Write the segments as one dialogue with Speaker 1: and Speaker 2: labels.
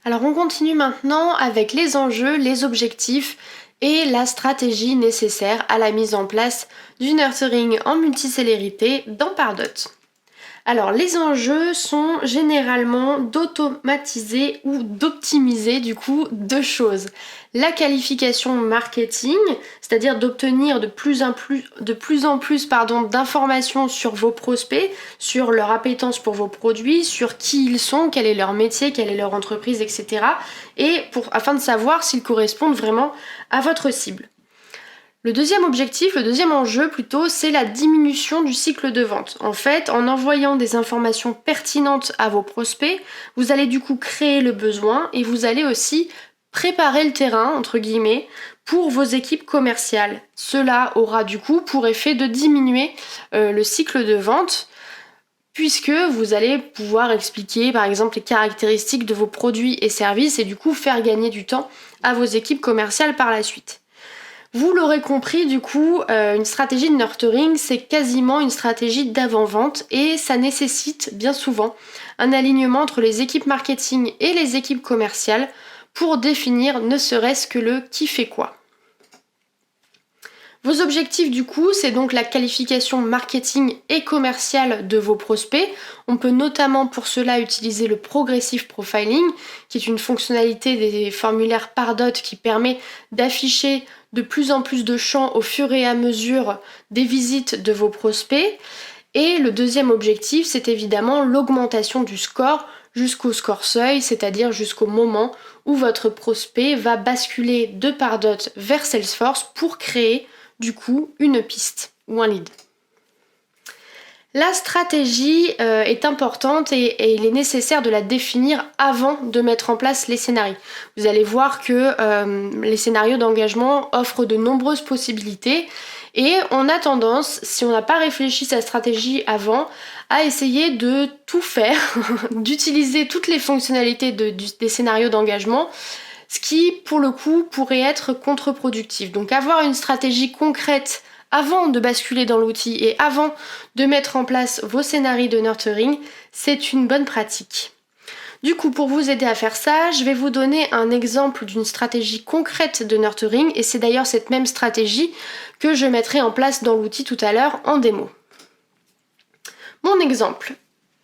Speaker 1: Alors on continue maintenant avec les enjeux, les objectifs et la stratégie nécessaire à la mise en place du nurturing en multicellérité dans Pardot. Alors les enjeux sont généralement d'automatiser ou d'optimiser du coup deux choses. La qualification marketing, c'est-à-dire d'obtenir de plus en plus d'informations sur vos prospects, sur leur appétence pour vos produits, sur qui ils sont, quel est leur métier, quelle est leur entreprise, etc. Afin de savoir s'ils correspondent vraiment à votre cible. Le deuxième objectif, le deuxième enjeu plutôt, c'est la diminution du cycle de vente. En fait, en envoyant des informations pertinentes à vos prospects, vous allez du coup créer le besoin et vous allez aussi préparer le terrain, entre guillemets, pour vos équipes commerciales. Cela aura du coup pour effet de diminuer le cycle de vente, puisque vous allez pouvoir expliquer par exemple les caractéristiques de vos produits et services et du coup faire gagner du temps à vos équipes commerciales par la suite. Vous l'aurez compris, du coup, une stratégie de nurturing, c'est quasiment une stratégie d'avant-vente et ça nécessite bien souvent un alignement entre les équipes marketing et les équipes commerciales pour définir ne serait-ce que le qui fait quoi. Vos objectifs du coup, c'est donc la qualification marketing et commerciale de vos prospects. On peut notamment pour cela utiliser le progressive profiling, qui est une fonctionnalité des formulaires Pardot qui permet d'afficher de plus en plus de champs au fur et à mesure des visites de vos prospects. Et le deuxième objectif, c'est évidemment l'augmentation du score jusqu'au score seuil, c'est-à-dire jusqu'au moment où votre prospect va basculer de Pardot vers Salesforce pour créer du coup une piste ou un lead. La stratégie est importante et il est nécessaire de la définir avant de mettre en place les scénarios. Vous allez voir que les scénarios d'engagement offrent de nombreuses possibilités et on a tendance, si on n'a pas réfléchi sa stratégie avant, à essayer de tout faire, d'utiliser toutes les fonctionnalités des scénarios d'engagement, ce qui, pour le coup, pourrait être contre-productif. Donc avoir une stratégie concrète avant de basculer dans l'outil et avant de mettre en place vos scénarios de nurturing, c'est une bonne pratique. Du coup, pour vous aider à faire ça, je vais vous donner un exemple d'une stratégie concrète de nurturing et c'est d'ailleurs cette même stratégie que je mettrai en place dans l'outil tout à l'heure en démo. Mon exemple,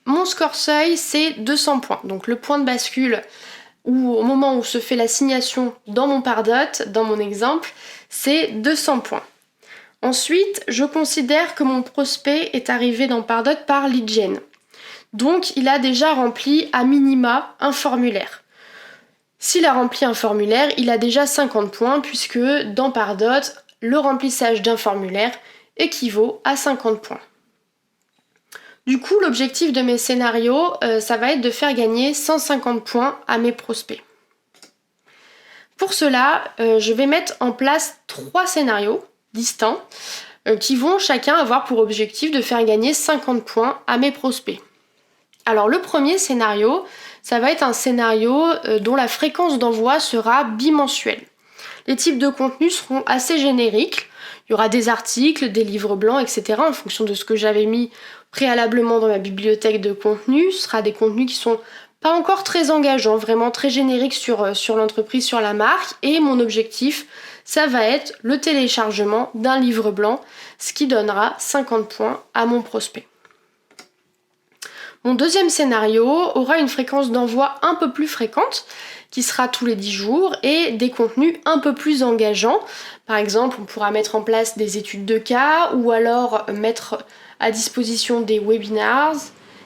Speaker 1: mon score seuil, c'est 200 points. Donc le point de bascule ou au moment où se fait l'assignation dans mon Pardot, dans mon exemple, c'est 200 points. Ensuite, je considère que mon prospect est arrivé dans Pardot par lead gen. Donc, il a déjà rempli à minima un formulaire. S'il a rempli un formulaire, il a déjà 50 points puisque dans Pardot, le remplissage d'un formulaire équivaut à 50 points. Du coup, l'objectif de mes scénarios, ça va être de faire gagner 150 points à mes prospects. Pour cela, je vais mettre en place 3 scénarios distincts qui vont chacun avoir pour objectif de faire gagner 50 points à mes prospects. Alors le premier scénario, ça va être un scénario dont la fréquence d'envoi sera bimensuelle. Les types de contenus seront assez génériques. Il y aura des articles, des livres blancs, etc. en fonction de ce que j'avais mis préalablement dans ma bibliothèque de contenus. Ce sera des contenus qui sont pas encore très engageants, vraiment très génériques sur l'entreprise, sur la marque. Et mon objectif, ça va être le téléchargement d'un livre blanc, ce qui donnera 50 points à mon prospect. Mon deuxième scénario aura une fréquence d'envoi un peu plus fréquente, qui sera tous les 10 jours, et des contenus un peu plus engageants. Par exemple, on pourra mettre en place des études de cas, ou alors mettre à disposition des webinars,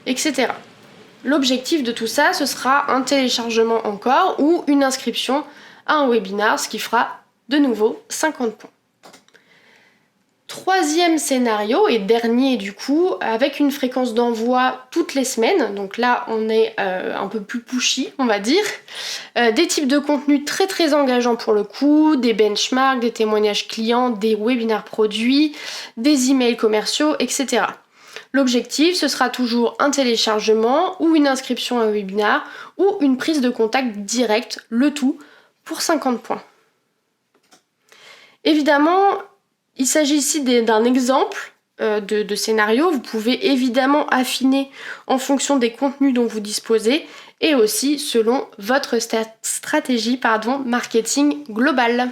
Speaker 1: etc. L'objectif de tout ça, ce sera un téléchargement encore, ou une inscription à un webinar, ce qui fera de nouveau 50 points. Troisième scénario et dernier du coup, avec une fréquence d'envoi toutes les semaines, donc là on est un peu plus pushy on va dire, des types de contenus très très engageants pour le coup, des benchmarks, des témoignages clients, des webinaires produits, des emails commerciaux, etc. L'objectif ce sera toujours un téléchargement ou une inscription à un webinar ou une prise de contact directe, le tout pour 50 points. Évidemment, il s'agit ici d'un exemple de scénario. Vous pouvez évidemment affiner en fonction des contenus dont vous disposez et aussi selon votre stratégie marketing globale.